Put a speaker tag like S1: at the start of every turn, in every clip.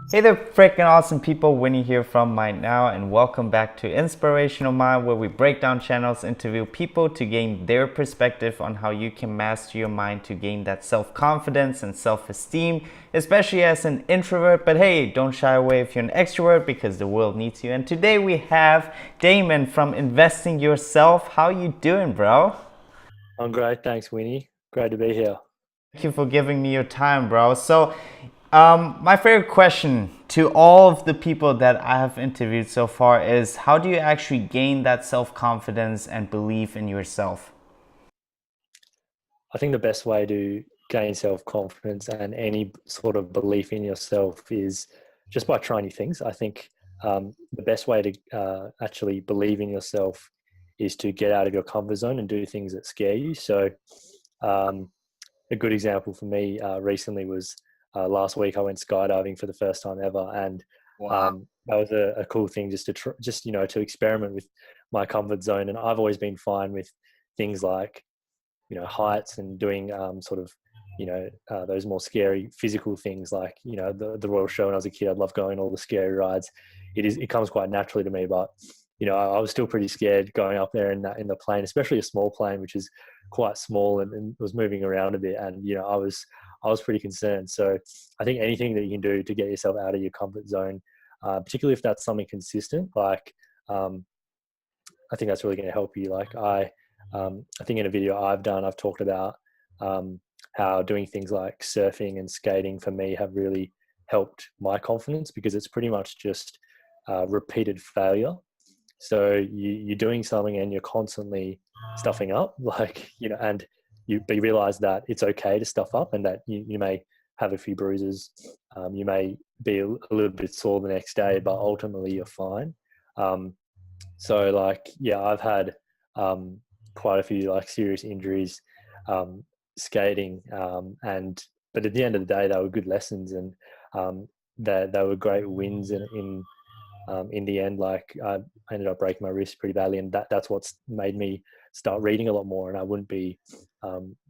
S1: Hey there, freaking awesome people. Winnie here from Mind Now, and welcome back to Inspirational Mind, where we break down channels, interview people to gain their perspective on how you can master your mind to gain that self confidence and self esteem, especially as an introvert. But hey, don't shy away if you're an extrovert because the world needs you. And today we have Damon from Investing Yourself. How you doing, bro?
S2: I'm great, thanks, Winnie. Great to be here.
S1: Thank you for giving me your time, bro. My favorite question to all of the people that I have interviewed so far is how do you actually gain that self confidence and belief in yourself?
S2: I think the best way to gain self confidence and any sort of belief in yourself is just by trying new things. I think the best way to actually believe in yourself is to get out of your comfort zone and do things that scare you. So, um, a good example for me recently was last week I went skydiving for the first time ever, and
S1: Wow.
S2: that was a cool thing just to just to experiment with my comfort zone. And I've always been fine with things like heights and doing sort of those more scary physical things like the Royal Show when I was a kid. I'd love going on all the scary rides. It comes quite naturally to me, but I was still pretty scared going up there in the plane, especially a small plane, which is quite small and was moving around a bit. And I was pretty concerned. So I think anything that you can do to get yourself out of your comfort zone, particularly if that's something consistent, like um, I think that's really going to help you. I think in a video I've done, I've talked about um, how doing things like surfing and skating for me have really helped my confidence because it's pretty much just repeated failure. So you're doing something and you're constantly stuffing up, and but you realize that it's okay to stuff up and that you may have a few bruises, you may be a little bit sore the next day, but ultimately you're fine. Um, so yeah, I've had um, quite a few like serious injuries um, skating, and but at the end of the day, they were good lessons, and they were great wins in the end. Like I ended up breaking my wrist pretty badly, and that's what's made me start reading a lot more. And I wouldn't be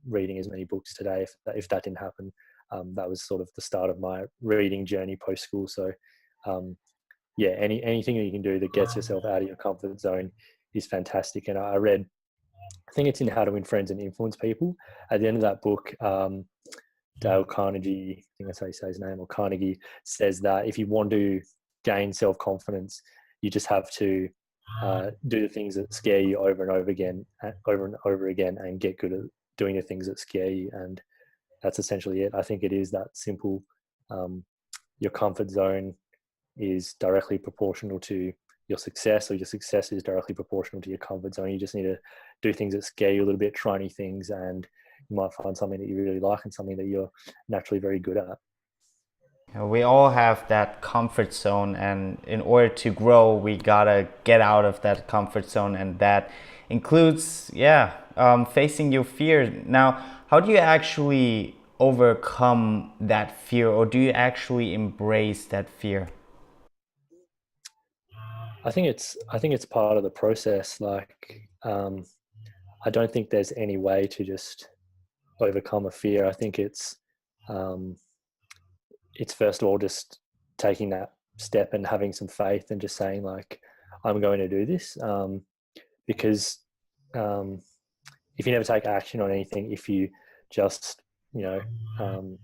S2: reading as many books today if that didn't happen. That was sort of the start of my reading journey post school. So um, yeah, anything that you can do that gets yourself out of your comfort zone is fantastic. And I read, I think it's in How to Win Friends and Influence People. At the end of that book, Dale Carnegie, I think that's how you say his name, or Carnegie, says that if you want to gain self confidence, you just have to do the things that scare you over and over again, and get good at doing the things that scare you. And that's essentially it. I think it is that simple. Um, your comfort zone is directly proportional to your success, or your success is directly proportional to your comfort zone. You just need to do things that scare you a little bit, try new things, and you might find something that you really like and something that you're naturally very good at.
S1: We all have that comfort zone, and in order to grow, we gotta get out of that comfort zone, and that includes, facing your fear. Now, how do you actually overcome that fear, or do you actually embrace that fear?
S2: I think it's part of the process. I don't think there's any way to just overcome a fear. I think um, it's first of all just taking that step and having some faith and just saying like, I'm going to do this. Because um, if you never take action on anything, if you just you know um,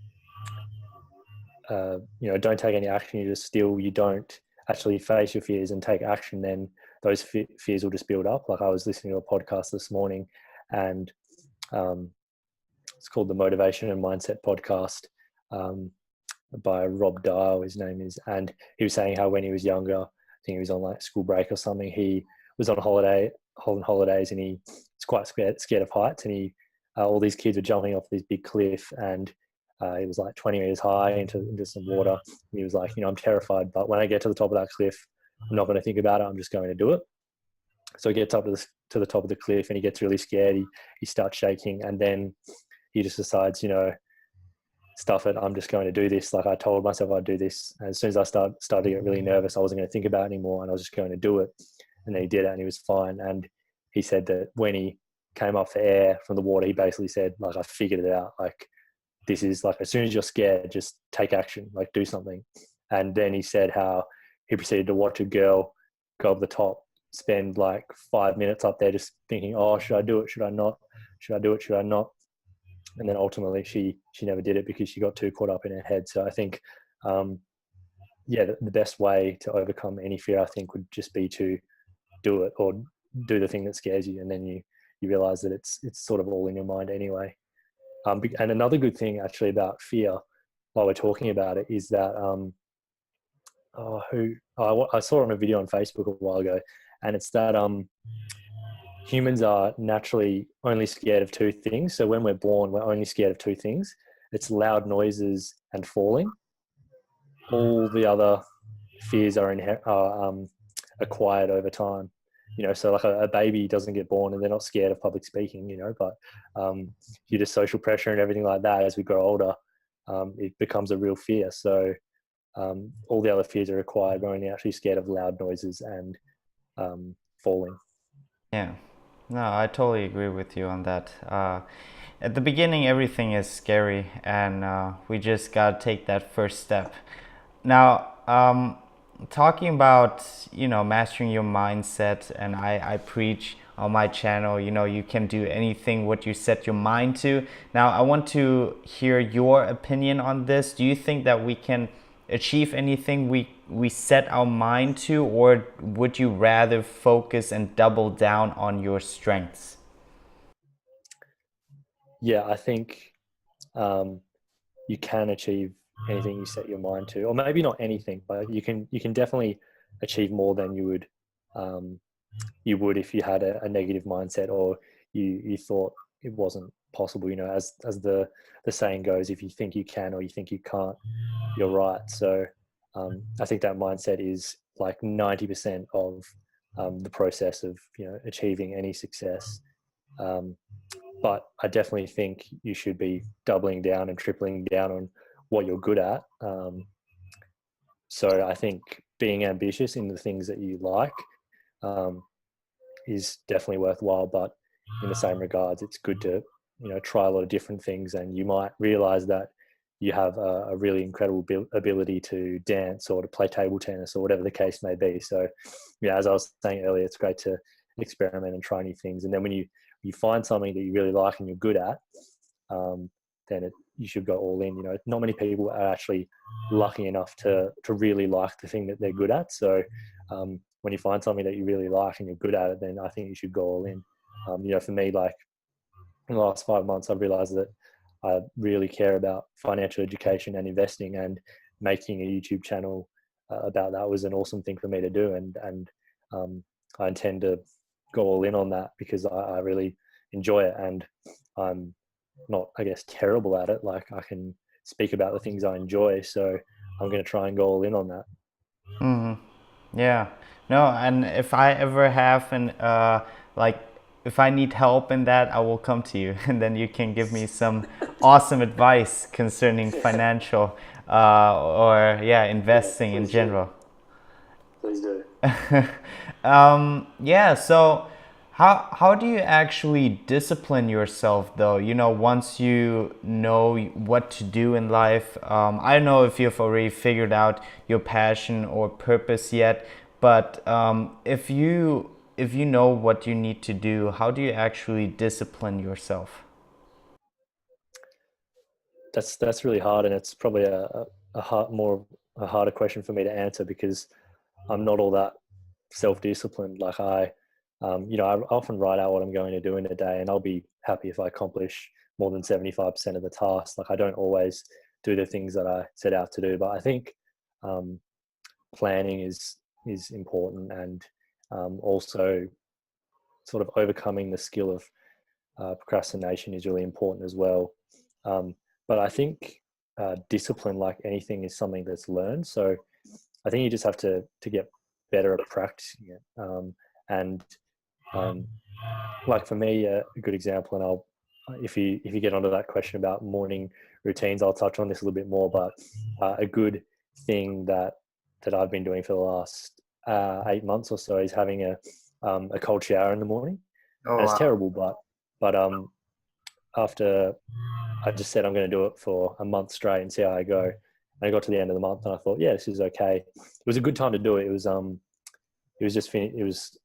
S2: don't take any action, you don't actually face your fears and take action, then those fears will just build up. Like I was listening to a podcast this morning, and um, it's called the Motivation and Mindset Podcast, um, by Rob Dial, his name is, and he was saying how when he was younger, I think he was on like school break or something, he was on holidays, and he was quite scared of heights, and all these kids were jumping off this big cliff, and it was like 20 meters high into some water. And he was like, I'm terrified, but when I get to the top of that cliff, I'm not going to think about it. I'm just going to do it. So he gets up to the top of the cliff, and he gets really scared. He starts shaking, and then he just decides, stuff it. I'm just going to do this. Like I told myself I'd do this. And as soon as I started to get really nervous, I wasn't going to think about it anymore, and I was just going to do it. And then he did it, and he was fine. And he said that when he came up for air from the water, he basically said, like, I figured it out. Like, this is like, as soon as you're scared, just take action, like do something. And then he said how he proceeded to watch a girl go up the top, spend like 5 minutes up there just thinking, oh, should I do it? Should I not? Should I do it? Should I not? And then ultimately she never did it because she got too caught up in her head. So I think, yeah, the best way to overcome any fear, I think, would just be to do it, or do the thing that scares you, and then you realize that it's sort of all in your mind anyway. And another good thing actually about fear, while we're talking about it, is that I saw on a video on Facebook a while ago, and it's that humans are naturally only scared of two things. So when we're born, we're only scared of two things. It's loud noises and falling. All the other fears are acquired over time. So like a baby doesn't get born and they're not scared of public speaking, but due to social pressure and everything like that, as we grow older, it becomes a real fear. So all the other fears are acquired. We're only actually scared of loud noises and falling.
S1: Yeah. No, I totally agree with you on that. At the beginning, everything is scary, and we just gotta take that first step. Now, talking about mastering your mindset, and I preach on my channel, you can do anything what you set your mind to. Now, I want to hear your opinion on this. Do you think that we can achieve anything we set our mind to, or would you rather focus and double down on your strengths?
S2: Yeah, I think you can achieve anything you set your mind to, or maybe not anything, but you can definitely achieve more than you would if you had a negative mindset, or you thought it wasn't possible. As the saying goes, if you think you can or you think you can't, you're right. So I think that mindset is like 90% of the process of achieving any success. But I definitely think you should be doubling down and tripling down on what you're good at. So I think being ambitious in the things that you like um, is definitely worthwhile. But in the same regards, it's good to try a lot of different things, and you might realize that you have a really incredible ability to dance or to play table tennis or whatever the case may be. So, as I was saying earlier, it's great to experiment and try new things. And then when you find something that you really like and you're good at, then you should go all in. Not many people are actually lucky enough to really like the thing that they're good at. So when you find something that you really like and you're good at it, then I think you should go all in. For me, like in the last 5 months, I've realized that I really care about financial education and investing, and making a YouTube channel about that was an awesome thing for me to do. And I intend to go all in on that because I really enjoy it, and I'm not, I guess, terrible at it. Like, I can speak about the things I enjoy, so I'm going to try and go all in on that.
S1: Yeah. No, and if I ever have like if I need help in that, I will come to you, and then you can give me some awesome advice concerning financial or investing in general.
S2: Please do.
S1: Yeah, so how do you actually discipline yourself though? Once you know what to do in life. I don't know if you've already figured out your passion or purpose yet, but if you know what you need to do, how do you actually discipline yourself?
S2: That's really hard, and it's probably a harder question for me to answer because I'm not all that self-disciplined. Like I often write out what I'm going to do in a day, and I'll be happy if I accomplish more than 75% of the tasks. Like, I don't always do the things that I set out to do, but I think um, planning is important, and also sort of overcoming the skill of procrastination is really important as well. But I think discipline, like anything, is something that's learned. So I think you just have to get better at practicing it. And like for me, a good example, and I'll if you get onto that question about morning routines, I'll touch on this a little bit more. But a good thing that I've been doing for the last 8 months or so is having a cold shower in the morning.
S1: Oh,
S2: And it's
S1: wow.
S2: terrible, but after I just said I'm going to do it for a month straight and see how I go, And I got to the end of the month and I thought, yeah, this is okay. It was a good time to do it. It was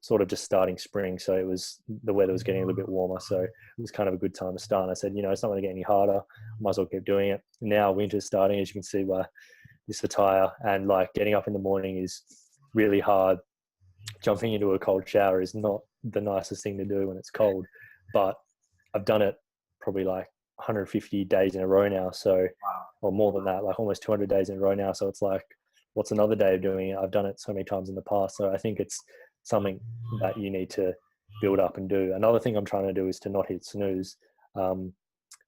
S2: sort of just starting spring. So the weather was getting a little bit warmer. So it was kind of a good time to start. And I said, it's not going to get any harder. I might as well keep doing it. Now winter's starting, as you can see by this attire, and like getting up in the morning is really hard. Jumping into a cold shower is not the nicest thing to do when it's cold, but I've done it probably like 150 days in a row now. So, or more than that, like almost 200 days in a row now. So it's like, what's another day of doing it? I've done it so many times in the past. So I think it's something that you need to build up and do. Another thing I'm trying to do is to not hit snooze, and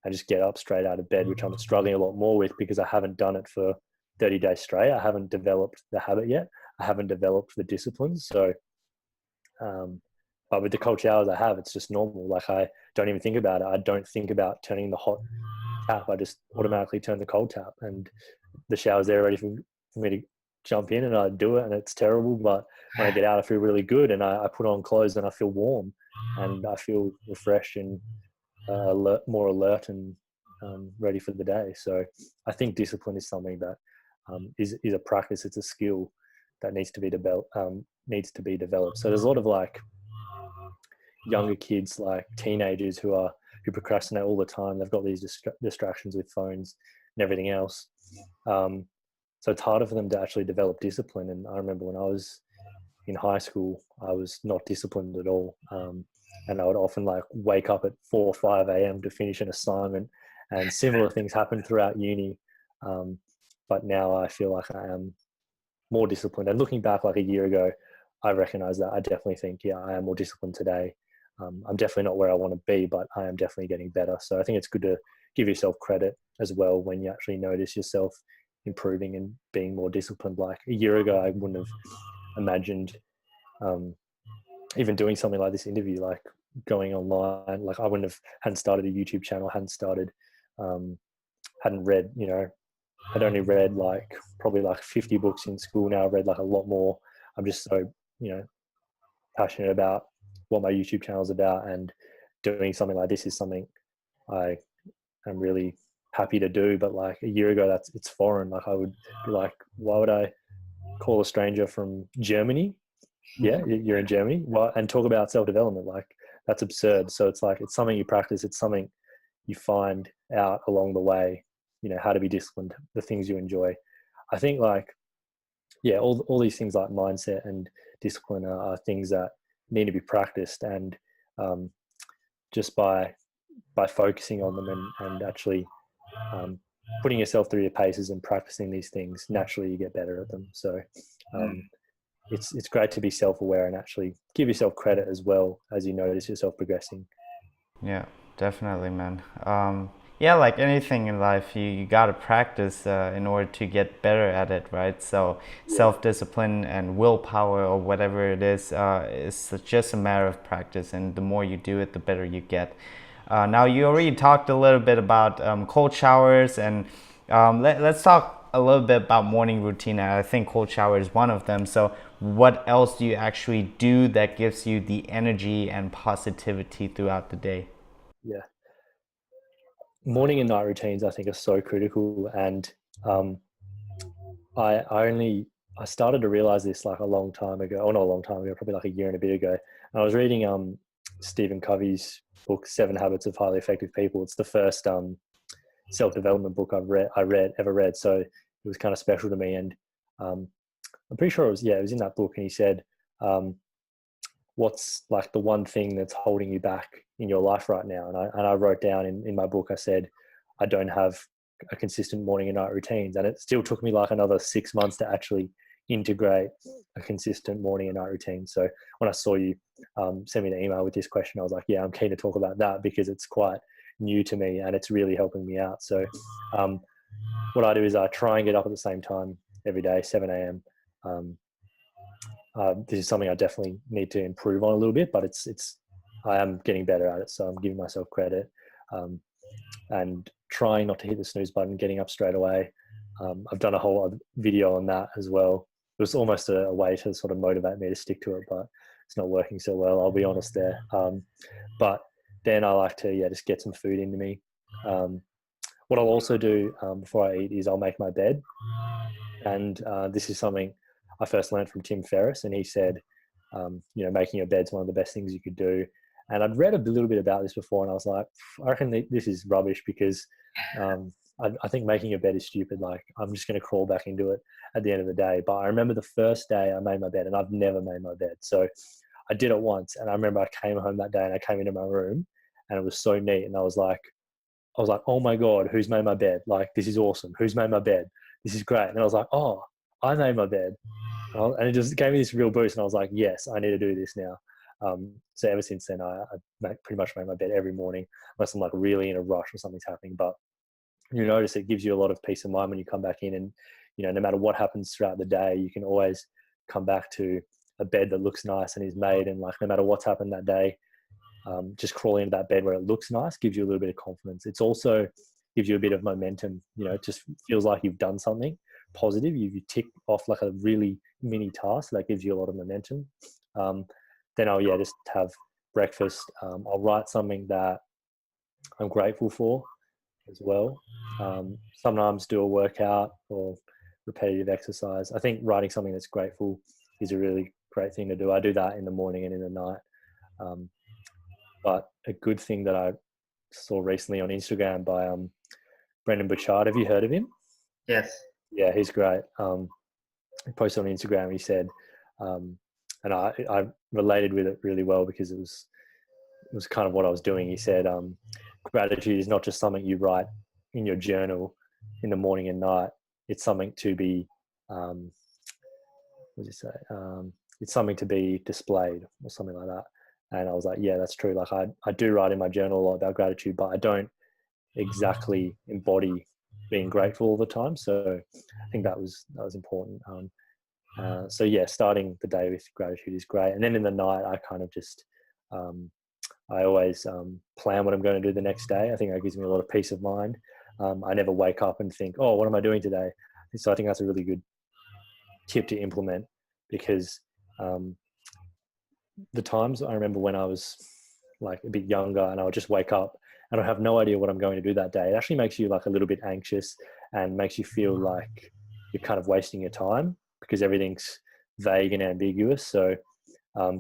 S2: just get up straight out of bed, which I'm struggling a lot more with because I haven't done it for 30 days straight. I haven't developed the habit yet. I haven't developed the discipline. So, but with the cold showers I have, it's just normal. Like I don't even think about it. I don't think about turning the hot tap. I just automatically turn the cold tap, and the shower's there ready for me to jump in, and I do it, and it's terrible. But when I get out, I feel really good, and I put on clothes and I feel warm, and I feel refreshed and more alert and ready for the day. So I think discipline is something that is a practice. It's a skill that needs to be developed. So there's a lot of like younger kids, like teenagers who procrastinate all the time. They've got these distractions with phones and everything else. So it's harder for them to actually develop discipline. And I remember when I was in high school, I was not disciplined at all. And I would often like wake up at 4 or 5 a.m. to finish an assignment, and similar things happened throughout uni. But now I feel like I am more disciplined. And looking back like a year ago, I recognize that. I definitely think, yeah, I am more disciplined today. I'm definitely not where I want to be, but I am definitely getting better. So I think it's good to give yourself credit as well when you actually notice yourself improving and being more disciplined. Like a year ago, I wouldn't have imagined even doing something like this interview, like going online. Like I hadn't started a YouTube channel, hadn't read, I'd only read like probably like 50 books in school. Now I've read like a lot more. I'm just so, passionate about what my YouTube channel is about, and doing something like this is something I am really happy to do. But like a year ago, it's foreign. Like I would be like, why would I call a stranger from Germany? Yeah, you're in Germany. Well, and talk about self-development. Like that's absurd. So it's like, it's something you practice. It's something you find out along the way, how to be disciplined, the things you enjoy. I think like, yeah, all these things like mindset and discipline are things that need to be practiced. And just by focusing on them and actually putting yourself through your paces and practicing these things, naturally you get better at them. So it's great to be self-aware and actually give yourself credit as well as you notice yourself progressing.
S1: Yeah, definitely, man. Yeah, like anything in life, you gotta practice in order to get better at it, right? So self-discipline and willpower, or whatever it is just a matter of practice, and the more you do it, the better you get. Now, you already talked a little bit about cold showers, and let's talk a little bit about morning routine. And I think cold shower is one of them. So what else do you actually do that gives you the energy and positivity throughout the day?
S2: Yeah. Morning and night routines, I think, are so critical. And I started to realize this like a long time ago, or not a long time ago, probably like a year and a bit ago. And I was reading Stephen Covey's book, 7 Habits of Highly Effective People. It's the first self-development book I ever read. So it was kind of special to me. And I'm pretty sure it was in that book. And he said, what's like the one thing that's holding you back in your life right now? And I wrote down in my book, I said, I don't have a consistent morning and night routines. And it still took me like another 6 months to actually integrate a consistent morning and night routine. So when I saw you send me the email with this question, I was like, yeah, I'm keen to talk about that because it's quite new to me and it's really helping me out. So what I do is I try and get up at the same time every day, 7 a.m. This is something I definitely need to improve on a little bit, but I am getting better at it. So I'm giving myself credit, and trying not to hit the snooze button, getting up straight away. I've done a whole video on that as well. It was almost a way to sort of motivate me to stick to it, but it's not working so well. I'll be honest there. But then I like to, just get some food into me. what I'll also do before I eat is I'll make my bed. And this is something I first learned from Tim Ferriss, and he said, making your bed's one of the best things you could do. And I'd read a little bit about this before, and I was like, I reckon this is rubbish because I think making a bed is stupid. Like, I'm just going to crawl back into it at the end of the day. But I remember the first day I made my bed, and I've never made my bed. So I did it once, and I remember I came home that day and I came into my room, and it was so neat. And I was like, oh my God, who's made my bed? Like, this is awesome. Who's made my bed? This is great. And I was like, oh, I made my bed. And it just gave me this real boost. And I was like, yes, I need to do this now. So ever since then, I pretty much make my bed every morning, unless I'm like really in a rush or something's happening. But you notice it gives you a lot of peace of mind when you come back in, and no matter what happens throughout the day, you can always come back to a bed that looks nice and is made. And like, no matter what's happened that day, just crawling into that bed where it looks nice gives you a little bit of confidence. It's also gives you a bit of momentum. It just feels like you've done something positive. You tick off like a really mini task that gives you a lot of momentum. Then I'll just have breakfast. I'll write something that I'm grateful for as well. Sometimes do a workout or repetitive exercise. I think writing something that's grateful is a really great thing to do. I do that in the morning and in the night. But a good thing that I saw recently on Instagram by Brendan Bouchard. Have you heard of him?
S3: Yes.
S2: Yeah, he's great. He posted on Instagram. He said, and I related with it really well because it was kind of what I was doing. He said, gratitude is not just something you write in your journal in the morning and night. It's something to be, what did you say? It's something to be displayed or something like that. And I was like, yeah, that's true. Like I do write in my journal a lot about gratitude, but I don't exactly embody being grateful all the time. So I think that was important. So yeah, starting the day with gratitude is great. And then in the night, I kind of just, I always plan what I'm going to do the next day. I think that gives me a lot of peace of mind. I never wake up and think, oh, what am I doing today? So I think that's a really good tip to implement, because the times I remember when I was like a bit younger and I would just wake up and I have no idea what I'm going to do that day, it actually makes you like a little bit anxious and makes you feel like you're kind of wasting your time because everything's vague and ambiguous. So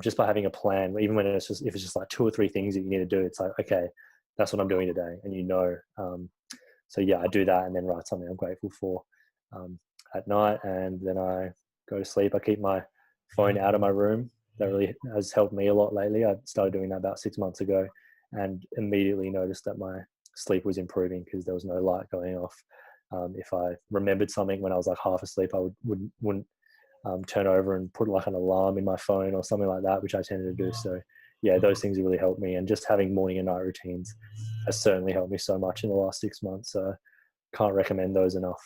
S2: just by having a plan, even when if it's just like 2 or 3 things that you need to do, it's like, okay, that's what I'm doing today. And so yeah, I do that and then write something I'm grateful for at night. And then I go to sleep. I keep my phone out of my room. That really has helped me a lot lately. I started doing that about 6 months ago and immediately noticed that my sleep was improving because there was no light going off. If I remembered something when I was like half asleep, I wouldn't turn over and put like an alarm in my phone or something like that, which I tended to do. So yeah, those things have really helped me. And just having morning and night routines has certainly helped me so much in the last 6 months. So can't recommend those enough.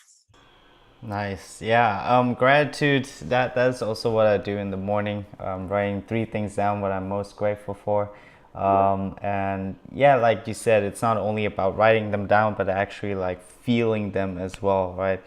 S1: Nice. Yeah. Gratitude. That's also what I do in the morning. Writing 3 things down what I'm most grateful for. And yeah, like you said, it's not only about writing them down, but actually like feeling them as well, right?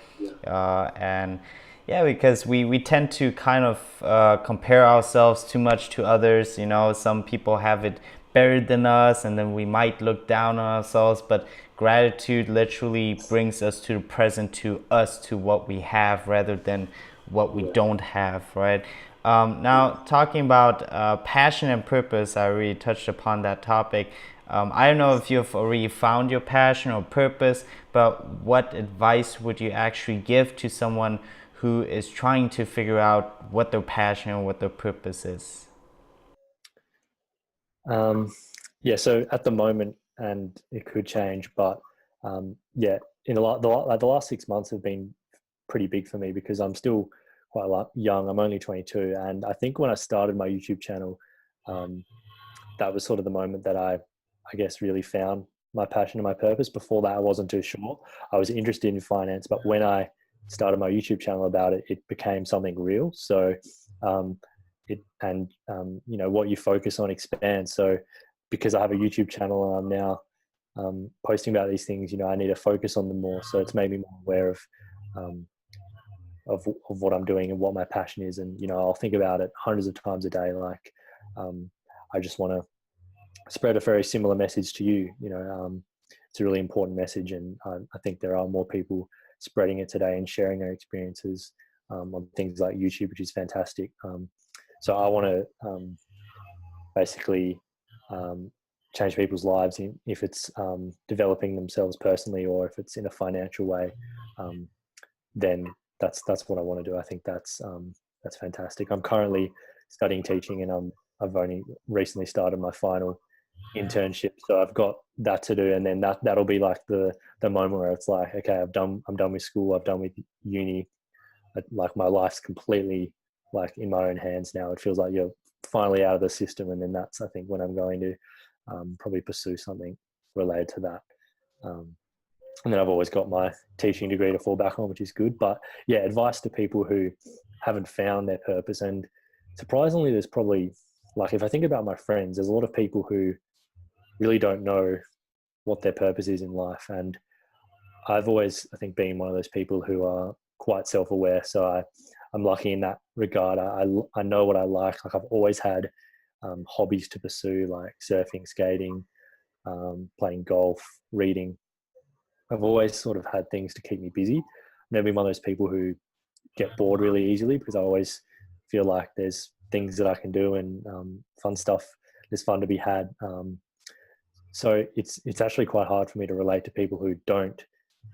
S1: And yeah, because we tend to kind of compare ourselves too much to others. Some people have it better than us, and then we might look down on ourselves. But gratitude literally brings us to the present, to us, to what we have, rather than what we don't have, right? Now, talking about passion and purpose, I already touched upon that topic. I don't know if you've already found your passion or purpose, but what advice would you actually give to someone who is trying to figure out what their passion or what their purpose is?
S2: Yeah, so at the moment, and it could change, but yeah, in the last 6 months have been pretty big for me because I'm still quite young. I'm only 22, and I think when I started my YouTube channel, that was sort of the moment that I guess really found my passion and my purpose. Before that, I wasn't too sure. I was interested in finance, but when I started my YouTube channel about it, it became something real. So what you focus on expands. So because I have a YouTube channel and I'm now posting about these things, I need to focus on them more. So it's made me more aware of what I'm doing and what my passion is. And, I'll think about it hundreds of times a day. Like, I just want to spread a very similar message to you, it's a really important message, and I think there are more people spreading it today and sharing their experiences on things like YouTube, which is fantastic. So I want to basically change people's lives if it's developing themselves personally, or if it's in a financial way. Then that's what I want to do. I think that's fantastic. I'm currently studying teaching, and I've only recently started my final internship, so I've got that to do, and then that'll be like the moment where it's like, okay, I'm done with school, I'm done with uni, like my life's completely like in my own hands now. It feels like you're finally out of the system, and then that's, I think, when I'm going to probably pursue something related to that. And then I've always got my teaching degree to fall back on, which is good. But yeah, advice to people who haven't found their purpose. And surprisingly, there's probably, like, if I think about my friends, there's a lot of people who really don't know what their purpose is in life. And I've always, I think, been one of those people who are quite self-aware. So I'm lucky in that regard. I know what I like. Like, I've always had hobbies to pursue, like surfing, skating, playing golf, reading. I've always sort of had things to keep me busy. I've never been one of those people who get bored really easily, because I always feel like there's things that I can do, and fun stuff. There's fun to be had. So it's actually quite hard for me to relate to people who don't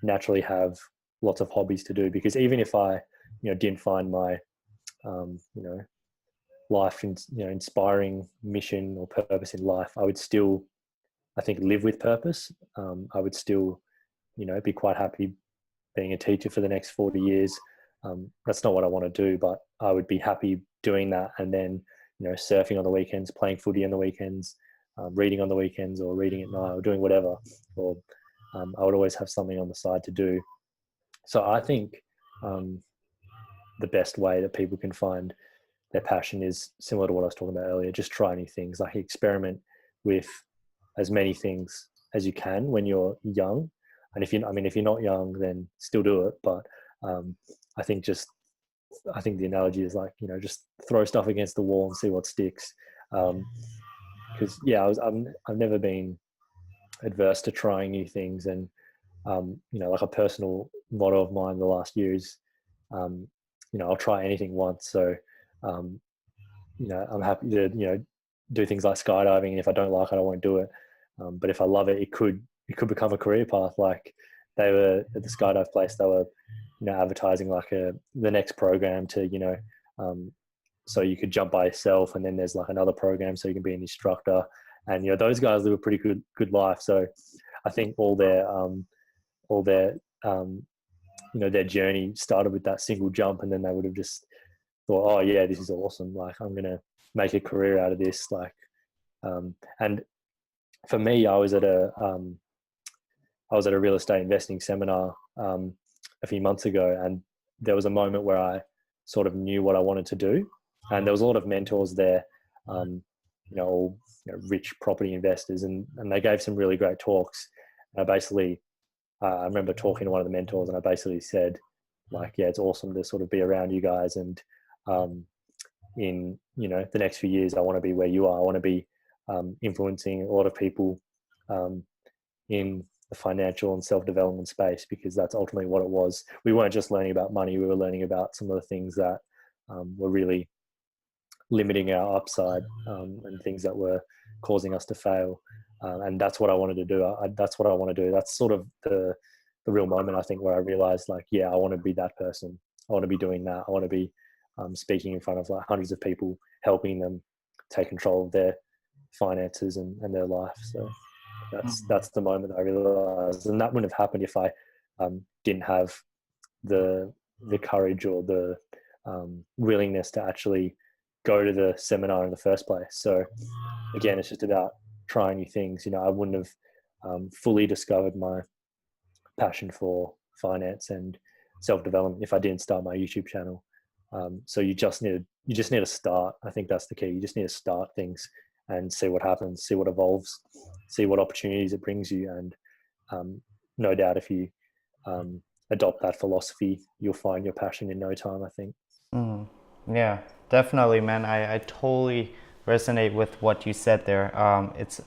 S2: naturally have lots of hobbies to do, because even if I, didn't find my, life, inspiring mission or purpose in life, I would still, I think, live with purpose. I would still, be quite happy being a teacher for the next 40 years. That's not what I want to do, but I would be happy doing that. And then, surfing on the weekends, playing footy on the weekends, reading on the weekends, or reading at night, or doing whatever. Or I would always have something on the side to do. So I think the best way that people can find their passion is similar to what I was talking about earlier. Just try new things, like experiment with as many things as you can when you're young. And if you're not young, then still do it. But I think the analogy is like, just throw stuff against the wall and see what sticks. Because I've never been adverse to trying new things. And like a personal motto of mine the last year is, I'll try anything once. So I'm happy to do things like skydiving, and if I don't like it, I won't do it. But if I love it, it could become a career path. Like, they were at the skydive place, they were advertising like the next program to so you could jump by yourself, and then there's like another program so you can be an instructor. And those guys live a pretty good life. So I think all their their journey started with that single jump, and then they would have just thought, oh yeah, this is awesome, like I'm gonna make a career out of this. Like, and for me, I was at a real estate investing seminar a few months ago, and there was a moment where I sort of knew what I wanted to do, and there was a lot of mentors there, all rich property investors, and they gave some really great talks. And I remember talking to one of the mentors, and I basically said, like, yeah, it's awesome to sort of be around you guys, and in the next few years, I want to be where you are. I want to be influencing a lot of people in the financial and self-development space, because that's ultimately what it was. We weren't just learning about money, we were learning about some of the things that were really limiting our upside, and things that were causing us to fail. And that's what I wanted to do. That's what I want to do. That's sort of the real moment, I think, where I realized, like, yeah, I want to be that person. I want to be doing that. I want to be speaking in front of like hundreds of people, helping them take control of their finances and their life. So that's the moment that I realized, and that wouldn't have happened if I didn't have the courage or the willingness to actually go to the seminar in the first place. So again, it's just about trying new things. I wouldn't have fully discovered my passion for finance and self-development if I didn't start my YouTube channel. So you just need to start. I think that's the key. You just need to start things and see what happens, see what evolves, see what opportunities it brings you. And no doubt, if you adopt that philosophy, you'll find your passion in no time, I think.
S1: Yeah, definitely, man. I totally resonate with what you said there.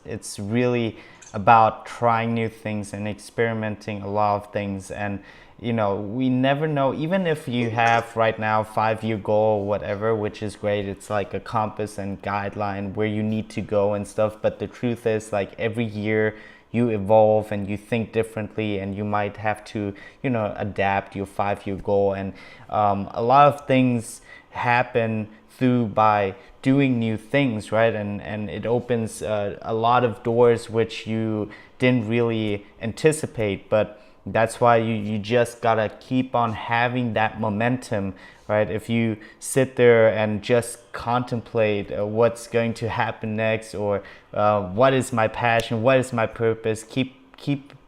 S1: It's really about trying new things and experimenting a lot of things. And we never know, even if you have right now 5-year goal or whatever, which is great, it's like a compass and guideline where you need to go and stuff. But the truth is, like, every year you evolve and you think differently, and you might have to adapt your 5-year goal. And a lot of things happen through by doing new things, right? And it opens a lot of doors which you didn't really anticipate. But that's why you just gotta keep on having that momentum, right? If you sit there and just contemplate what's going to happen next, or what is my passion, what is my purpose, keep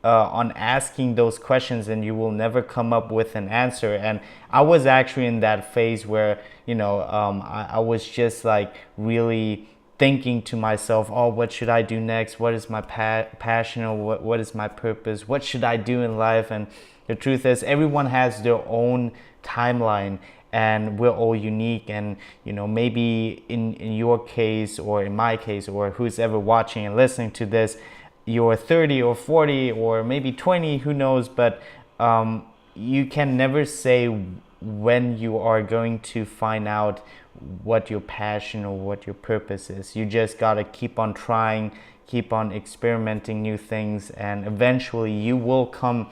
S1: on asking those questions, and you will never come up with an answer. And I was actually in that phase where I was just like really thinking to myself, oh, what should I do next? What is my passion, or what is my purpose? What should I do in life? And the truth is, everyone has their own timeline, and we're all unique. And maybe in your case, or in my case, or who's ever watching and listening to this, you're 30 or 40 or maybe 20, who knows. But you can never say when you are going to find out what your passion or what your purpose is. You just gotta keep on trying, keep on experimenting new things, and eventually you will come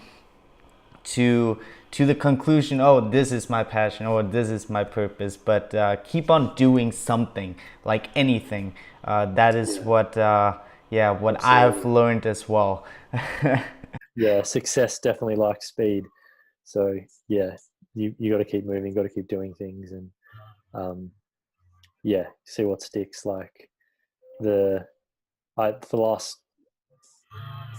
S1: to the conclusion, oh, this is my passion, or this is my purpose. But keep on doing something, like anything. That is what
S2: Absolutely.
S1: I've learned as well.
S2: Yeah, success definitely likes speed. So yeah, you got to keep moving, got to keep doing things, and um, yeah, see what sticks. Like for the last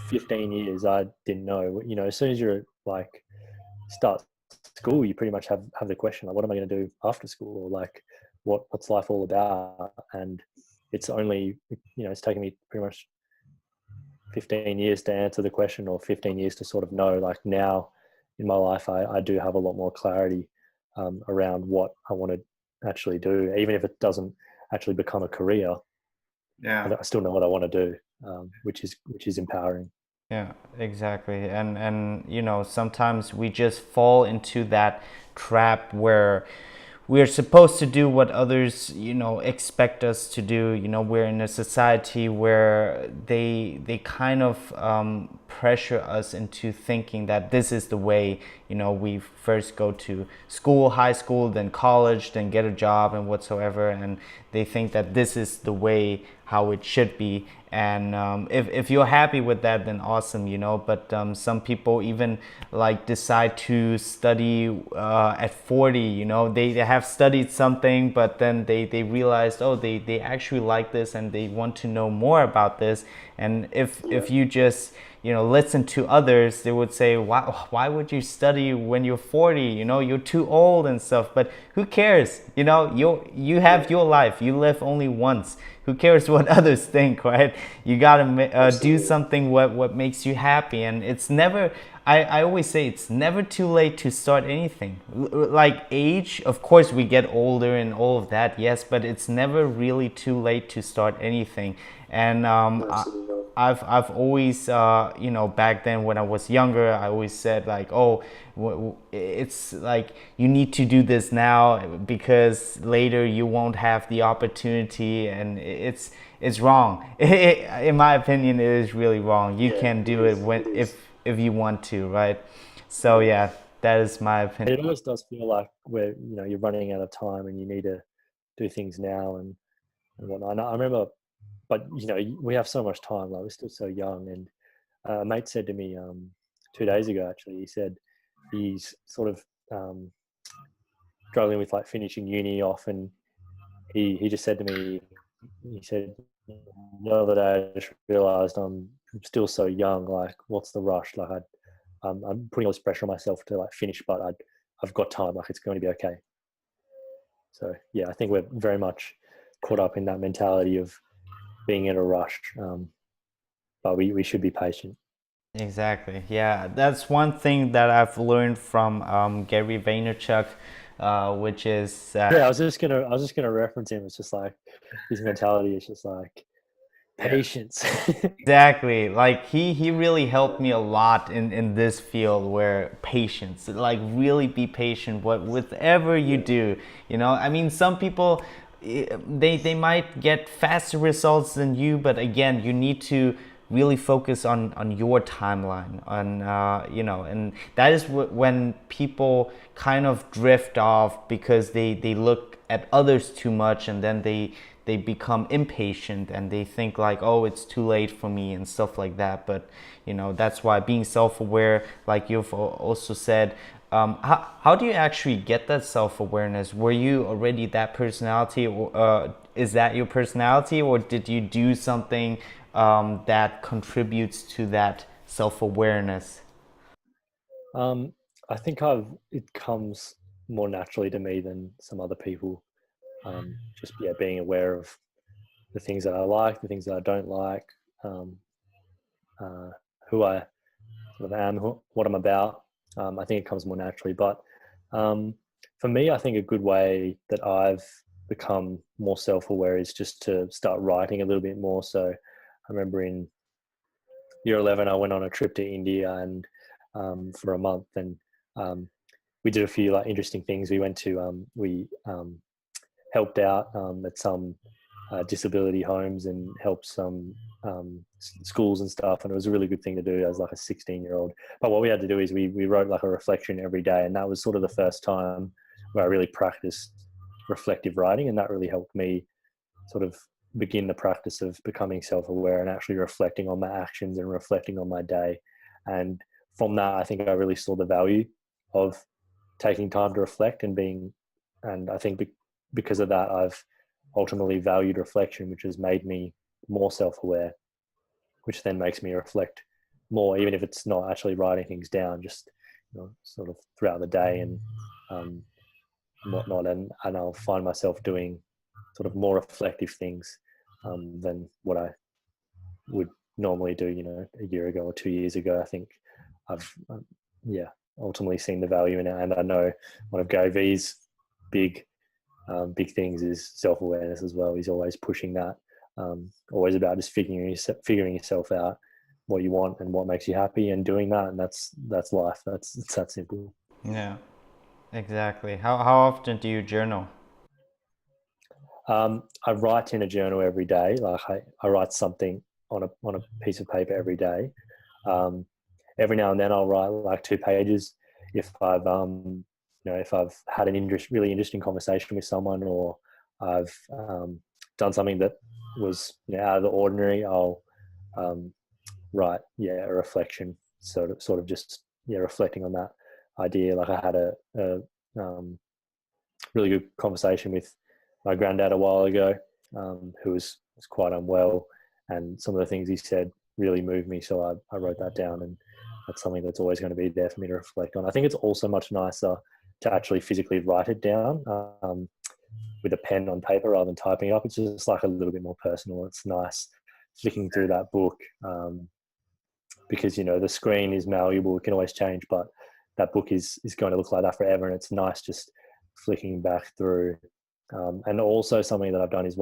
S2: 15 years, I didn't know. As soon as you're like start school, you pretty much have the question, like, what am I going to do after school, or like what's life all about? And it's only it's taken me pretty much 15 years to answer the question, or 15 years to sort of know. Like now in my life, I do have a lot more clarity around what I want to actually do, even if it doesn't actually become a career.
S1: Yeah.
S2: I still know what I want to do, which is empowering.
S1: Yeah, exactly. And sometimes we just fall into that trap where we're supposed to do what others expect us to do. We're in a society where they kind of pressure us into thinking that this is the way. We first go to school, high school, then college, then get a job and whatsoever, and they think that this is the way how it should be. And if you're happy with that, then awesome. But some people even like decide to study at 40. They have studied something, but then they realized, oh, they actually like this and they want to know more about this. And if you just listen to others, they would say, why would you study when you're 40? You're too old and stuff. But who cares? You have your life, you live only once. Who cares what others think, right? You gotta do something what makes you happy. And it's never, I always say, it's never too late to start anything. Like age, of course we get older and all of that, yes, but it's never really too late to start anything. And I've always back then when I was younger, I always said like, oh, it's like you need to do this now because later you won't have the opportunity. And it's wrong. In my opinion, it is really wrong. You can do it when if you want to, right? So yeah, that is my opinion.
S2: It always does feel like where you're running out of time and you need to do things now and whatnot. And I remember, but we have so much time. Like we're still so young. And a mate said to me 2 days ago, actually, he said he's sort of struggling with like finishing uni off, and he just said to me, he said, the other day I just realized I'm still so young. Like, what's the rush? Like, I'm putting all this pressure on myself to like finish, but I've got time. Like, it's going to be okay. So yeah, I think we're very much caught up in that mentality of being in a rush, but we should be patient.
S1: Exactly. Yeah, that's one thing that I've learned from Gary Vaynerchuk, which is
S2: Yeah, I was just gonna reference him. It's just like his mentality is just like Patience.
S1: Exactly. Like he really helped me a lot in this field where patience, like really be patient what whatever you
S2: Yeah.
S1: do. I mean, some people they might get faster results than you, but again, you need to really focus on your timeline on and that is when people kind of drift off because they look at others too much, and then they become impatient and they think like, oh, it's too late for me and stuff like that. But that's why being self-aware, like you've also said, how do you actually get that self-awareness? Were you already that personality, or is that your personality, or did you do something that contributes to that self-awareness?
S2: Um, I think it comes more naturally to me than some other people. Just yeah, being aware of the things that I like, the things that I don't like, um, uh, who I sort of am, what I'm about. I think it comes more naturally. But um, for me, I think a good way that I've become more self-aware is just to start writing a little bit more. So I remember in year 11, I went on a trip to India and for a month, and um, we did a few like interesting things. We went to we helped out at some disability homes and helped some schools and stuff, and it was a really good thing to do as like a 16-year-old. But what we had to do is we wrote like a reflection every day, and that was sort of the first time where I really practiced reflective writing, and that really helped me sort of begin the practice of becoming self-aware and actually reflecting on my actions and reflecting on my day. And from that, I think I really saw the value of taking time to reflect and being, and I think because of that, I've ultimately valued reflection, which has made me more self-aware, which then makes me reflect more, even if it's not actually writing things down, just sort of throughout the day um, and whatnot. And I'll find myself doing sort of more reflective things than what I would normally do, a year ago or 2 years ago. I think I've, yeah, ultimately seen the value in it. And I know one of Gary V's big, big things is self-awareness as well. He's always pushing that, always about just figuring yourself out, what you want and what makes you happy, and doing that. And that's life. It's that simple.
S1: Yeah, exactly. How often do you journal?
S2: I write in a journal every day. Like I write something on a piece of paper every day. Um, every now and then I'll write like 2 pages if I've if I've had an really interesting conversation with someone, or I've done something that was out of the ordinary. I'll um, write a reflection, sort of just reflecting on that idea. Like I had a really good conversation with my granddad a while ago, who was quite unwell, and some of the things he said really moved me. So I wrote that down, and that's something that's always going to be there for me to reflect on. I think it's also much nicer to actually physically write it down with a pen on paper rather than typing it up. It's just like a little bit more personal. It's nice flicking through that book because the screen is malleable; it can always change, but that book is going to look like that forever, and it's nice just flicking back through. And also something that I've done is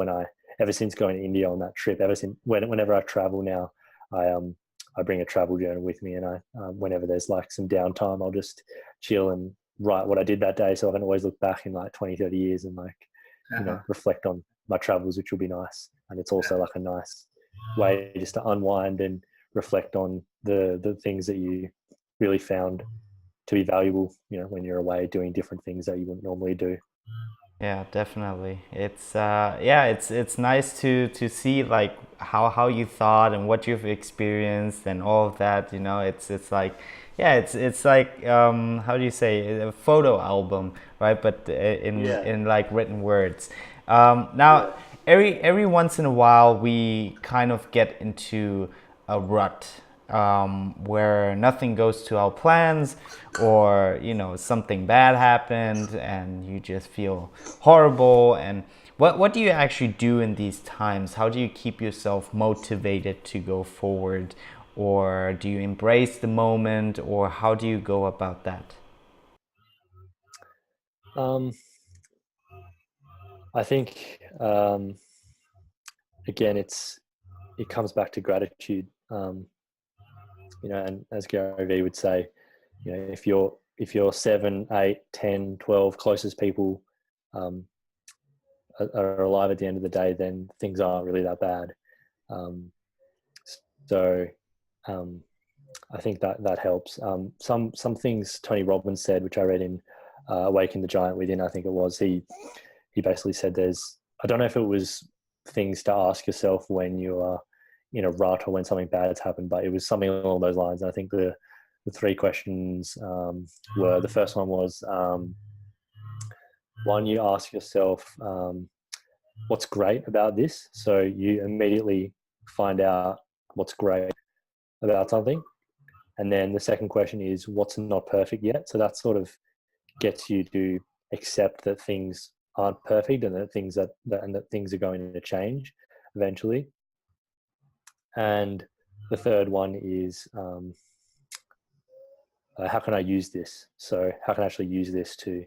S2: ever since going to India on that trip, whenever I travel now, I bring a travel journal with me, and whenever there's like some downtime, I'll just chill and write what I did that day, so I can always look back in like 20, 30 years and like reflect on my travels, which will be nice. And it's also like a nice way just to unwind and reflect on the things that you really found to be valuable, when you're away doing different things that you wouldn't normally do.
S1: Yeah, definitely. It's nice to see like how you thought and what you've experienced and all of that. It's like, yeah, it's like, how do you say, a photo album, right? But
S2: Yeah,
S1: in like written words. Now,
S2: yeah.
S1: every once in a while we kind of get into a rut, where nothing goes to our plans, or something bad happened and you just feel horrible. And what do you actually do in these times? How do you keep yourself motivated to go forward, or do you embrace the moment, or how do you go about that?
S2: Um, I think again, it's it comes back to gratitude. And as Gary Vee would say, if you're 7, 8, 10, 12 closest people um, are alive at the end of the day, then things aren't really that bad. Um, so I think that helps. Some things Tony Robbins said, which I read in Awaken the Giant Within, I think it was, he basically said I don't know if it was things to ask yourself when you are in a rut or when something bad has happened, but it was something along those lines. I think the 3 questions were, the first one was, one, you ask yourself, what's great about this? So you immediately find out what's great about something. And then the second question is, what's not perfect yet? So that sort of gets you to accept that things aren't perfect and that things are going to change eventually. And the third one is, how can I use this? So how can I actually use this to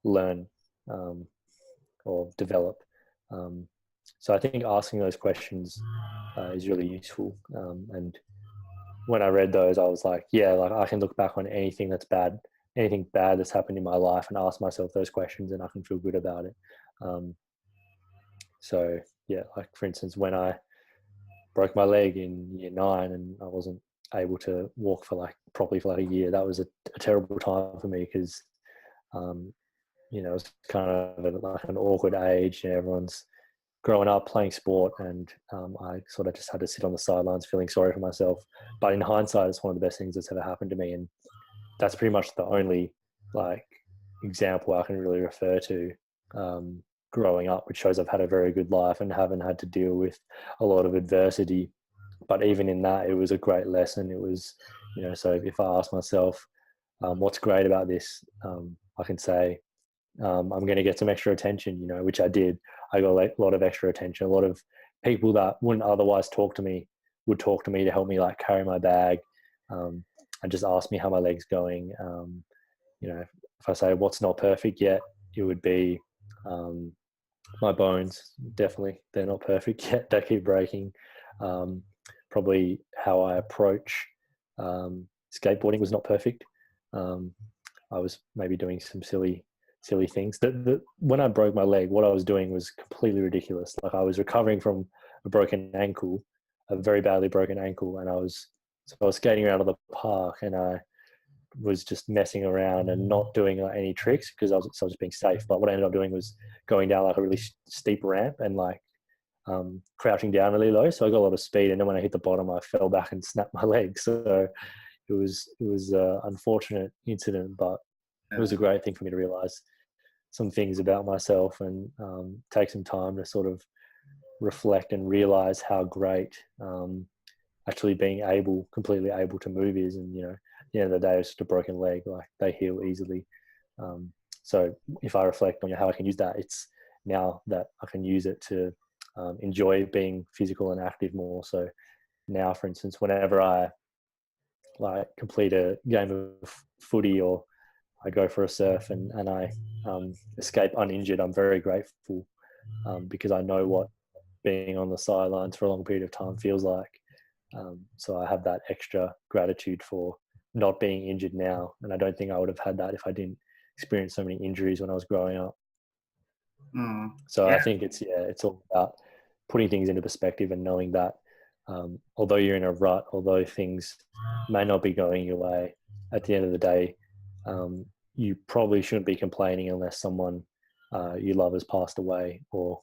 S2: learn or develop? So I think asking those questions is really useful. And when I read those, I was like, yeah, like I can look back on anything bad that's happened in my life and ask myself those questions and I can feel good about it. So yeah, like for instance, when I broke my leg in year 9 and I wasn't able to walk properly for a year, that was a terrible time for me because, it was kind of like an awkward age and everyone's growing up playing sport, and I sort of just had to sit on the sidelines feeling sorry for myself. But in hindsight, it's one of the best things that's ever happened to me, and that's pretty much the only example I can really refer to growing up, which shows I've had a very good life and haven't had to deal with a lot of adversity. But even in that, it was a great lesson. It was, so if I ask myself, what's great about this, I can say, I'm going to get some extra attention, which I did. I got a lot of extra attention. A lot of people that wouldn't otherwise talk to me would talk to me to help me carry my bag, and just ask me how my leg's going. If I say what's not perfect yet, it would be my bones. Definitely, they're not perfect yet. They keep breaking. Probably how I approach skateboarding was not perfect. I was maybe doing some silly things. When I broke my leg, what I was doing was completely ridiculous. Like I was recovering from a broken ankle, a very badly broken ankle, and I was skating around the park, and I was just messing around and not doing any tricks because I was just being safe. But what I ended up doing was going down a really steep ramp and crouching down really low. So I got a lot of speed, and then when I hit the bottom, I fell back and snapped my leg. So it was an unfortunate incident, but it was a great thing for me to realize some things about myself and take some time to sort of reflect and realize how great actually being completely able to move is. And, at the end of the day, it's just a broken leg, they heal easily. So if I reflect on how I can use that, it's now that I can use it to enjoy being physical and active more. So now, for instance, whenever I complete a game of footy or I go for a surf and I escape uninjured, I'm very grateful because I know what being on the sidelines for a long period of time feels like. So I have that extra gratitude for not being injured now. And I don't think I would have had that if I didn't experience so many injuries when I was growing up. So yeah. I think it's all about putting things into perspective and knowing that although you're in a rut, although things may not be going your way, at the end of the day, you probably shouldn't be complaining unless someone you love has passed away or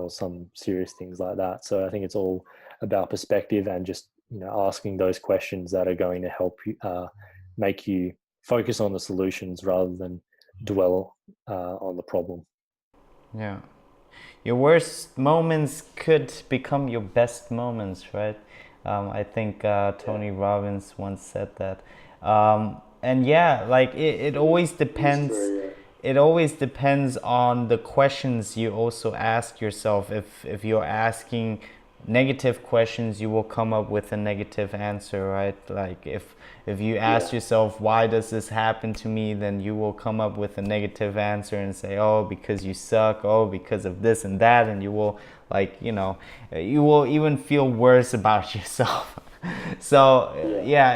S2: some serious things like that. So I think it's all about perspective and just asking those questions that are going to help you make you focus on the solutions rather than dwell on the problem.
S1: Yeah. Your worst moments could become your best moments, right? I think Tony Robbins once said that. And yeah, it always depends. It always depends on the questions you also ask yourself. If you're asking, negative questions, you will come up with a negative answer, right? Like if you
S2: Yeah.
S1: ask yourself, why does this happen to me, then you will come up with a negative answer and say, oh, because you suck, oh, because of this and that, and you will, like, you will even feel worse about yourself. So
S2: Yeah.
S1: yeah,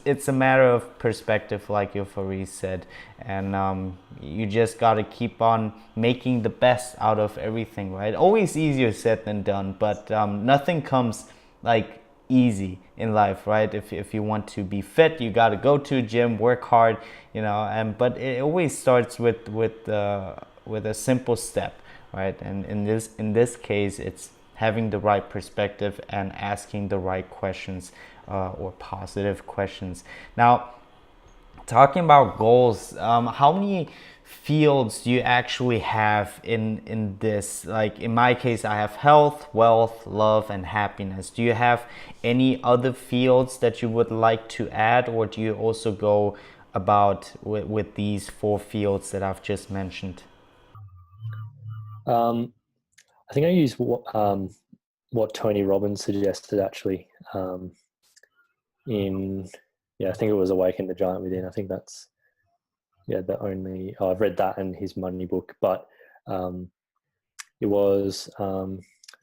S1: it's a matter of perspective, like your Faris said, and you just gotta keep on making the best out of everything, right? Always easier said than done, but nothing comes like easy in life, right? If you want to be fit, you gotta go to a gym, work hard, and but it always starts with a simple step, right? And in this case, it's having the right perspective and asking the right questions, or positive questions. Now, talking about goals, how many fields do you actually have in this? Like in my case, I have health, wealth, love, and happiness. Do you have any other fields that you would like to add, or do you also go about with these four fields that I've just mentioned?
S2: Um, I think I use what Tony Robbins suggested actually, in, yeah, I think it was Awaken the Giant Within. I think that's, yeah, the only, oh, I've read that in his money book, but um, it was, I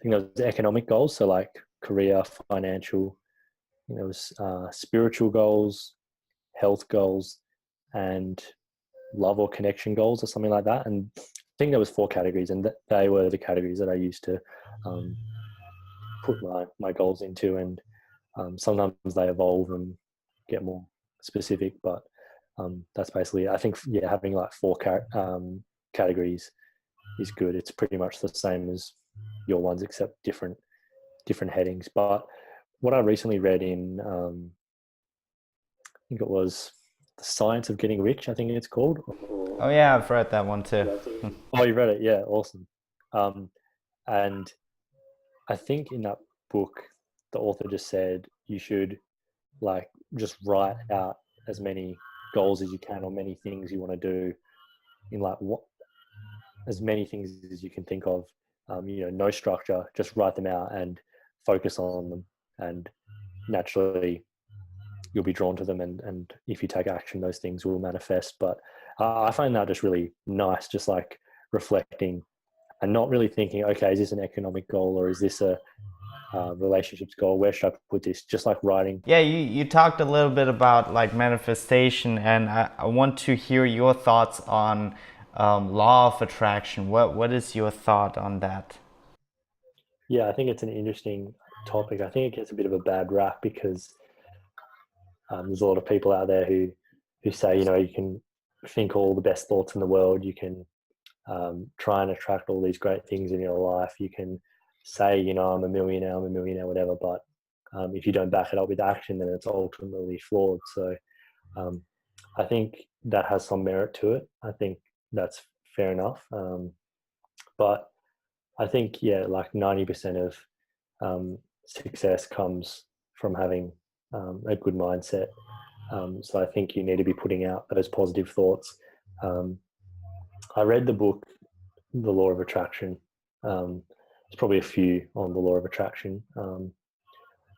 S2: think it was economic goals. So like career, financial, it was spiritual goals, health goals, and love or connection goals or something like that. And I think there was four categories, and they were the categories that I used to um, put my goals into. And sometimes they evolve and get more specific, but that's basically it. I think, yeah, having like four categories is good. It's pretty much the same as your ones, except different headings. But what I recently read in, I think it was The Science of Getting Rich, I think it's called.
S1: Oh yeah, I've read that one too.
S2: Oh, you read it? Yeah, awesome. Um, and I think in that book, the author just said you should like just write out as many goals as you can, or many things you want to do, in like what, as many things as you can think of. No structure, just write them out and focus on them, and naturally you'll be drawn to them. And if you take action, those things will manifest. But I find that just really nice, just like reflecting and not really thinking, okay, is this an economic goal, or is this a relationships goal? Where should I put this? Just like writing.
S1: Yeah, you talked a little bit about like manifestation, and I want to hear your thoughts on law of attraction. What is your thought on that?
S2: Yeah, I think it's an interesting topic. I think it gets a bit of a bad rap because there's a lot of people out there who say, you can think all the best thoughts in the world. You can try and attract all these great things in your life. You can say, I'm a millionaire, whatever. But if you don't back it up with action, then it's ultimately flawed. So um, I think that has some merit to it. I think that's fair enough. But I think, yeah, like 90% of success comes from having a good mindset. So I think you need to be putting out those positive thoughts. Um, I read the book, The Law of Attraction. There's probably a few on the law of attraction. I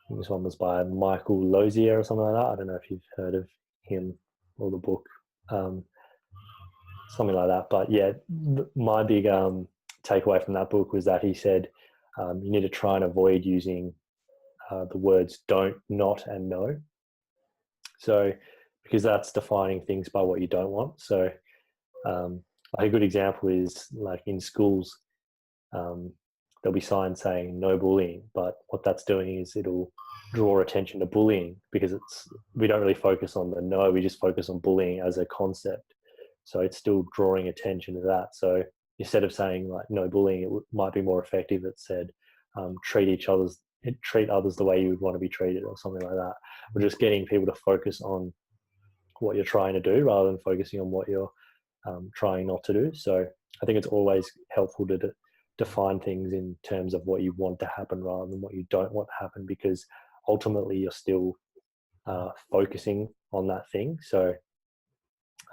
S2: think this one was by Michael Lozier or something like that. I don't know if you've heard of him or the book, um, something like that. But yeah, my big takeaway from that book was that he said you need to try and avoid using the words don't, not, and no. So, because that's defining things by what you don't want. So, um, like a good example is like in schools, um, there'll be signs saying no bullying, but what that's doing is it'll draw attention to bullying, because we don't really focus on the no, we just focus on bullying as a concept. So it's still drawing attention to that. So instead of saying like no bullying, it might be more effective. It said treat others the way you would want to be treated, or something like that. We're just getting people to focus on what you're trying to do rather than focusing on what you're trying not to do. So I think it's always helpful to define things in terms of what you want to happen rather than what you don't want to happen, because ultimately you're still focusing on that thing. So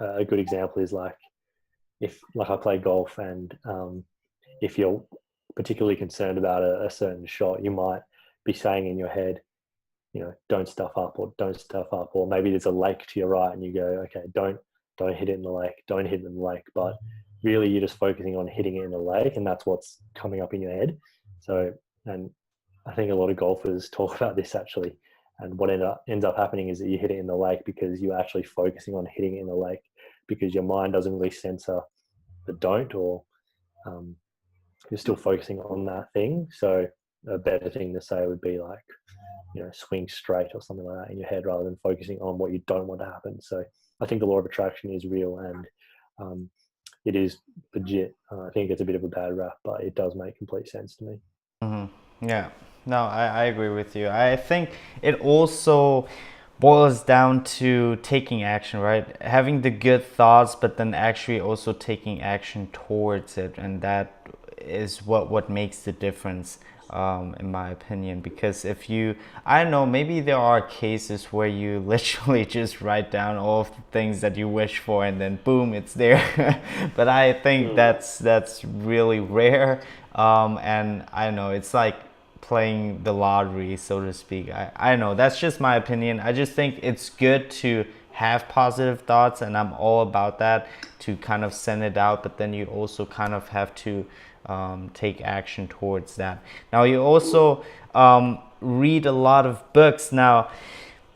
S2: a good example is like, if like I play golf, and if you're particularly concerned about a certain shot, you might be saying in your head, don't stuff up, or don't stuff up, or maybe there's a lake to your right and you go, okay, don't hit it in the lake, don't hit it in the lake. But really you're just focusing on hitting it in the lake, and that's what's coming up in your head. So, and I think a lot of golfers talk about this actually. And what ends up happening is that you hit it in the lake because you're actually focusing on hitting it in the lake, because your mind doesn't really censor the don't, or you're still focusing on that thing. So a better thing to say would be like, swing straight or something like that in your head, rather than focusing on what you don't want to happen. So I think the law of attraction is real, and it is legit. I think it's a bit of a bad rap, but it does make complete sense to me.
S1: Yeah, no, I agree with you. I think it also boils down to taking action, right? Having the good thoughts, but then actually also taking action towards it. And that is what makes the difference, in my opinion. Because if you, I don't know, maybe there are cases where you literally just write down all of the things that you wish for and then boom, it's there. But I think that's really rare. And I don't know, it's like playing the lottery, so to speak. I don't know, that's just my opinion. I just think it's good to have positive thoughts, and I'm all about that, to kind of send it out, but then you also kind of have to take action towards that. Now, you also read a lot of books. Now,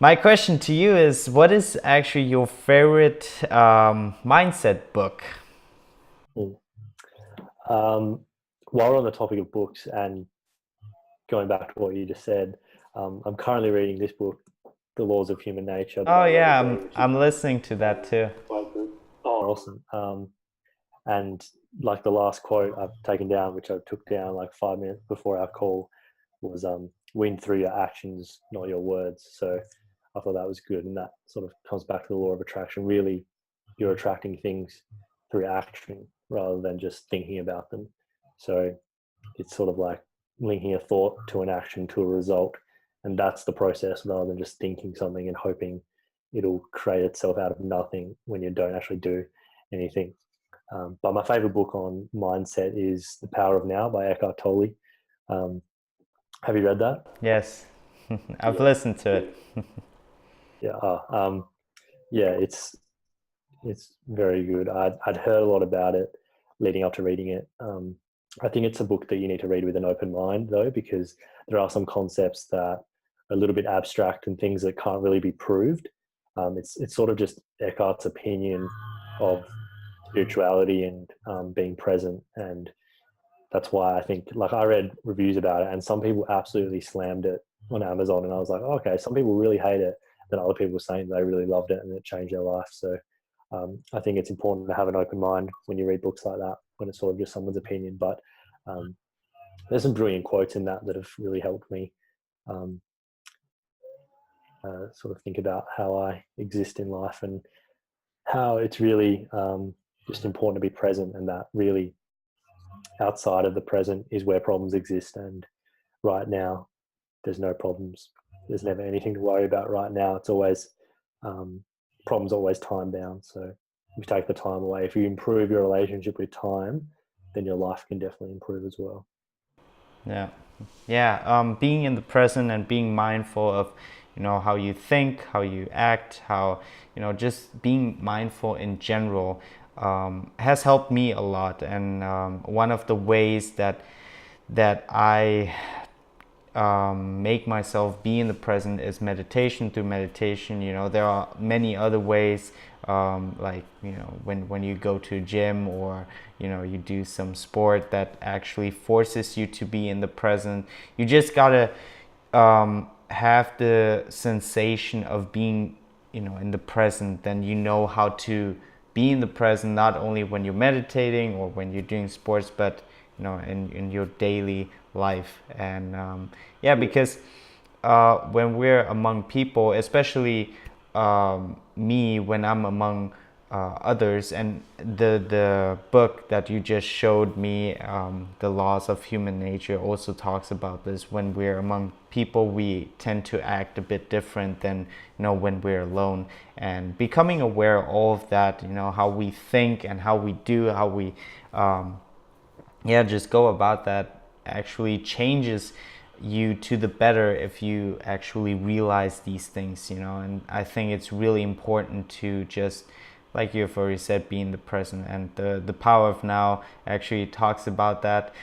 S1: my question to you is, what is actually your favorite mindset book?
S2: While we're on the topic of books and going back to what you just said, I'm currently reading this book, The Laws of Human Nature.
S1: Oh yeah, I'm listening to that too.
S2: Quite good. Oh, awesome. And like the last quote I've taken down, which I took down like 5 minutes before our call, was win through your actions, not your words. So I thought that was good, and that sort of comes back to the law of attraction. Really, you're attracting things through action rather than just thinking about them. So it's sort of like linking a thought to an action to a result, and that's the process, rather than just thinking something and hoping it'll create itself out of nothing when you don't actually do anything. But my favorite book on mindset is The Power of Now by Eckhart Tolle. Um, have you read that?
S1: Yes, I've listened to it.
S2: Yeah. Yeah, it's very good. I'd heard a lot about it leading up to reading it. I think it's a book that you need to read with an open mind, though, because there are some concepts that are a little bit abstract and things that can't really be proved. It's sort of just Eckhart's opinion of spirituality and being present, and that's why I think, like, I read reviews about it, and some people absolutely slammed it on Amazon, and I was like, oh, okay, some people really hate it, then other people were saying they really loved it and it changed their life. So I think it's important to have an open mind when you read books like that, when it's sort of just someone's opinion. But there's some brilliant quotes in that have really helped me sort of think about how I exist in life, and how it's really just important to be present, and that really outside of the present is where problems exist. And right now, there's no problems. There's never anything to worry about right now. It's always problems always time bound. So if you take the time away, if you improve your relationship with time, then your life can definitely improve as well.
S1: Yeah, being in the present and being mindful of, how you think, how you act, how, just being mindful in general has helped me a lot. And one of the ways that I make myself be in the present is meditation. Through meditation, there are many other ways, like, when you go to a gym, or you do some sport that actually forces you to be in the present. You just gotta have the sensation of being in the present. Then how to be in the present, not only when you're meditating or when you're doing sports, but in your daily life. And because when we're among people, especially me, when I'm among others, and the book that you just showed me, The Laws of Human Nature, also talks about this. When we're among people, we tend to act a bit different than when we're alone. And becoming aware of all of that, how we think and how we do, how we just go about that, actually changes you to the better if you actually realize these things, you know. And I think it's really important to just, like you've already said, be in the present. And the power of now actually talks about that.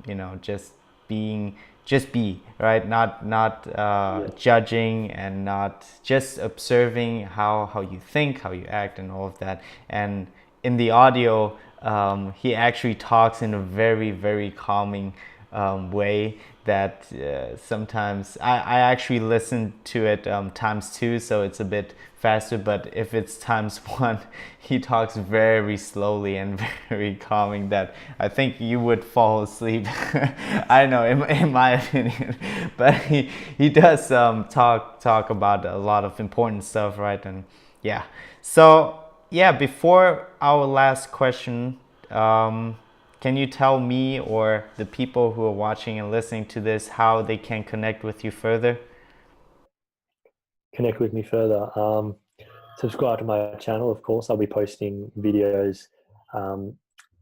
S1: You know, just be right, not
S2: Yeah.
S1: judging, and not just observing how you think, how you act, and all of that. And in the audio, he actually talks in a very calming way that sometimes I actually listen to it times two, so it's a bit faster. But if it's times one, he talks very slowly and very calming that I think you would fall asleep. I know, in my opinion. But he does talk about a lot of important stuff, right? And yeah, so yeah, before our last question, can you tell me or the people who are watching and listening to this how they can connect with you further?
S2: Connect with me further. Subscribe to my channel, of course. I'll be posting videos um,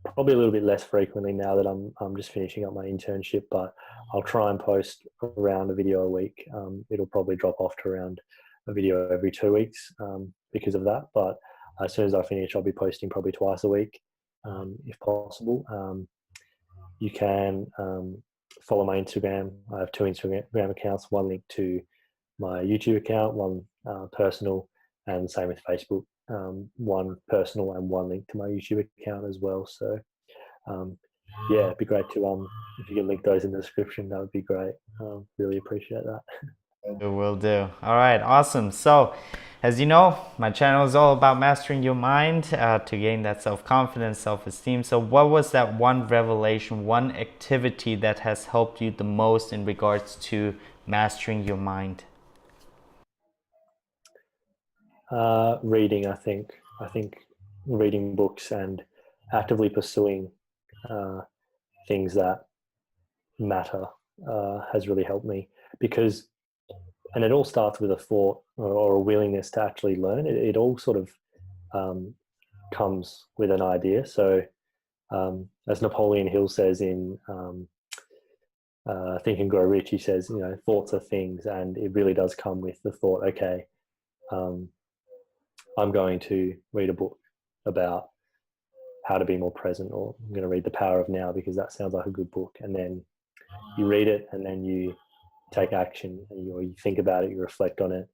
S2: probably a little bit less frequently now that I'm just finishing up my internship, but I'll try and post around a video a week. It'll probably drop off to around a video every 2 weeks because of that. But as soon as I finish, I'll be posting probably twice a week if possible. You can follow my Instagram. I have two Instagram accounts, one linked to my YouTube account, one personal, and same with Facebook. One personal and one link to my YouTube account as well. So yeah, it'd be great to if you can link those in the description, that would be great. Really appreciate that.
S1: Will do. All right, awesome. So, as you know, my channel is all about mastering your mind to gain that self-confidence, self-esteem. So, what was that one revelation, one activity that has helped you the most in regards to mastering your mind?
S2: Reading, I think. I think reading books and actively pursuing uh, things that matter has really helped me because, and it all starts with a thought or a willingness to actually learn. It all sort of um, comes with an idea. So, as Napoleon Hill says in Think and Grow Rich, he says, you know, thoughts are things, and it really does come with the thought. Okay, um, I'm going to read a book about how to be more present, or I'm going to read The Power of Now because that sounds like a good book. And then you read it, and then you take action, and you think about it, you reflect on it,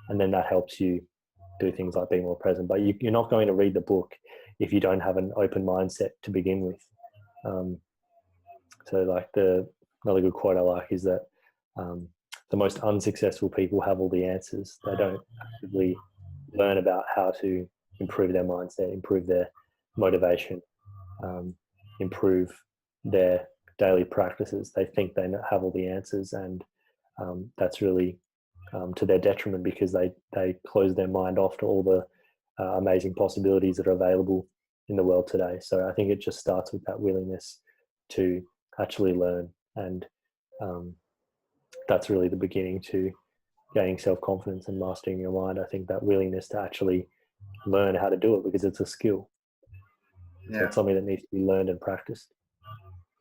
S2: and then that helps you do things like being more present. But you're not going to read the book if you don't have an open mindset to begin with. So, like another good quote I like is that the most unsuccessful people have all the answers. They don't actively learn about how to improve their mindset, improve their motivation, improve their daily practices. They think they have all the answers, and that's really to their detriment because they close their mind off to all the amazing possibilities that are available in the world today. So I think it just starts with that willingness to actually learn, and that's really the beginning to gaining self-confidence and mastering your mind. I think that willingness to actually learn how to do it because it's a skill. So
S1: Yeah.
S2: it's something that needs to be learned and practiced.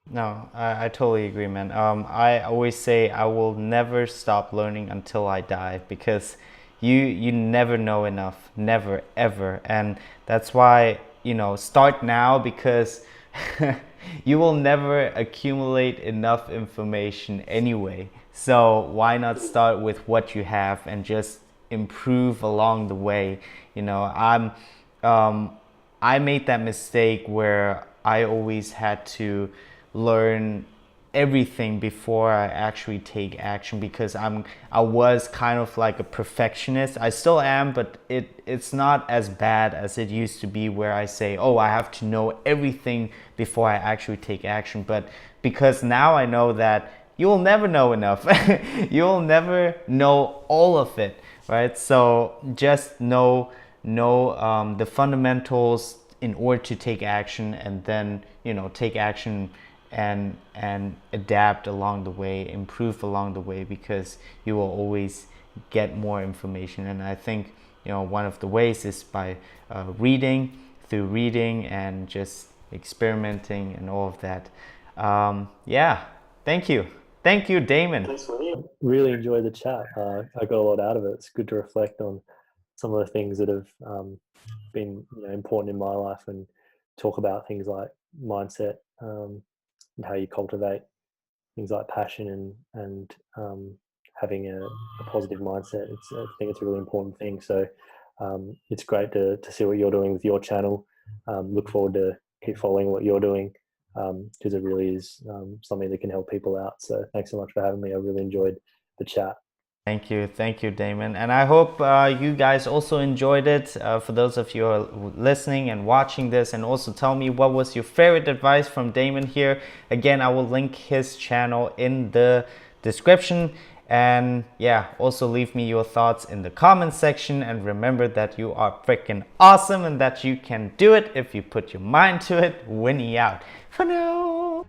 S1: No, I totally agree, man. I always say I will never stop learning until I die because you never know enough, never ever, and that's why, you know, start now because you will never accumulate enough information anyway. So why not start with what you have and just improve along the way? You know, I made that mistake where I always had to learn everything before I actually take action because I was kind of like a perfectionist. I still am, but it's not as bad as it used to be where I say, "Oh, I have to know everything before I actually take action." But because now I know that you will never know enough. You'll never know all of it, right? So just know the fundamentals in order to take action, and then, you know, take action and adapt along the way, improve along the way, because you will always get more information. And I think, you know, one of the ways is by reading, through reading and just experimenting and all of that. Yeah, thank you. Thank you, Damon.
S2: Really enjoyed the chat. I got a lot out of it. It's good to reflect on some of the things that have been important in my life, and talk about things like mindset, and how you cultivate things like passion and having a positive mindset. I think it's a really important thing. So it's great to see what you're doing with your channel. Look forward to keep following what you're doing, because it really is something that can help people out. So thanks so much for having me. I really enjoyed the chat.
S1: Thank you, Damon. And I hope you guys also enjoyed it. For those of you who are listening and watching this, and also tell me what was your favorite advice from Damon here. Again, I will link his channel in the description. And yeah, also leave me your thoughts in the comment section. And remember that you are freaking awesome and that you can do it if you put your mind to it. Winnie out. For now.